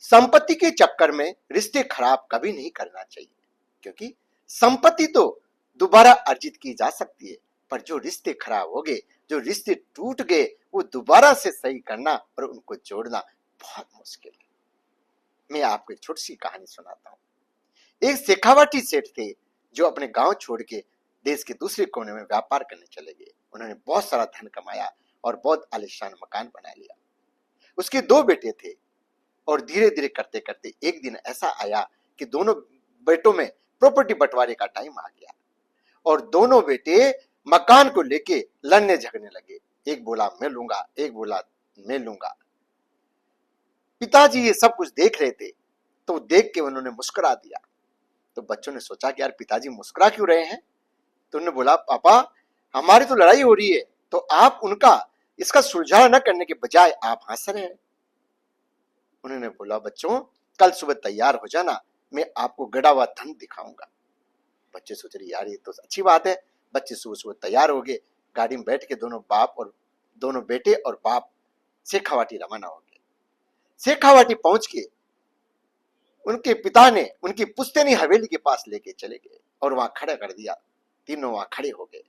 संपत्ति के चक्कर में रिश्ते खराब कभी नहीं करना चाहिए, क्योंकि संपत्ति तो दोबारा अर्जित की जा सकती है, पर जो रिश्ते खराब हो गए, जो रिश्ते टूट गए, वो दोबारा से सही करना और उनको जोड़ना बहुत मुश्किल है। मैं आपको एक छोटी सी कहानी सुनाता हूँ। एक शेखावटी सेठ थे जो अपने गांव छोड़ के देश के दूसरे कोने में व्यापार करने चले गए। उन्होंने बहुत सारा धन कमाया और बहुत आलीशान मकान बना लिया। उसके 2 बेटे थे और धीरे धीरे करते करते एक दिन ऐसा आया कि दोनों बेटों में प्रॉपर्टी बंटवारे का टाइम आ गया और दोनों बेटे मकान को लेके लड़ने झगड़ने लगे। एक बोला मैं लूंगा, एक बोला मैं लूंगा। पिताजी ये सब कुछ देख रहे थे, तो देख के उन्होंने मुस्कुरा दिया। तो बच्चों ने सोचा कि यार पिताजी मुस्कुरा क्यों रहे हैं। तो उन्होंने बोला पापा हमारी तो लड़ाई हो रही है, तो आप उनका इसका सुलझाव न करने के बजाय आप हंस रहे हैं। उन्होंने बोला बच्चों कल सुबह तैयार हो जाना, मैं आपको गड़ा हुआ धन दिखाऊंगा। बच्चे सोच रहे यार ये तो अच्छी बात है। बच्चे सुबह सुबह तैयार हो गए, गाड़ी में बैठ के दोनों बेटे और बाप शेखावाटी रवाना हो गए। शेखावाटी पहुंच के उनके पिता ने उनकी पुश्तैनी हवेली के पास लेके चले गए और वहां खड़ा कर दिया। तीनों वहां खड़े हो गए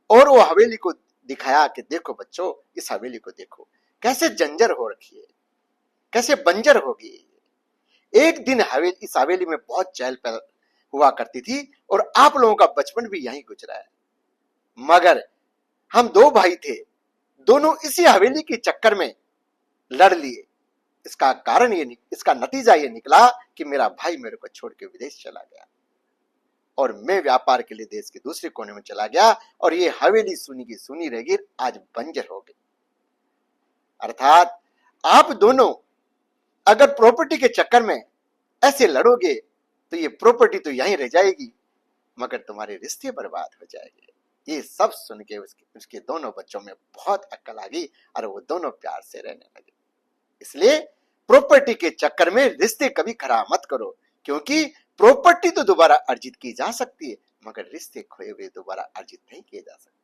और वो हवेली को दिखाया कि देखो बच्चों इस हवेली को देखो, कैसे जंजर हो रखी है, कैसे बंजर हो गई। एक दिन इस हवेली में बहुत चहल पहल हुआ करती थी और आप लोगों का बचपन भी यहीं गुजरा है, मगर हम 2 भाई थे, दोनों इसी हवेली के चक्कर में लड़ लिए। इसका नतीजा ये निकला कि मेरा भाई मेरे को छोड़ के विदेश चला गया और मैं व्यापार के लिए देश के दूसरे कोने में चला गया और ये हवेली सुनी की सुनी रह गई, आज बंजर हो गई। अर्थात आप दोनों अगर प्रॉपर्टी के चक्कर में ऐसे लड़ोगे तो ये प्रॉपर्टी तो यहीं रह जाएगी, मगर तुम्हारे रिश्ते बर्बाद हो जाएंगे। ये सब सुन के उसके दोनों बच्चों में बहुत अक्ल आ गई और वो दोनों प्यार से रहने लगे। इसलिए प्रॉपर्टी के चक्कर में रिश्ते कभी खराब मत करो, क्योंकि प्रॉपर्टी तो दोबारा अर्जित की जा सकती है, मगर रिश्ते खोए हुए दोबारा अर्जित नहीं किए जा सकते।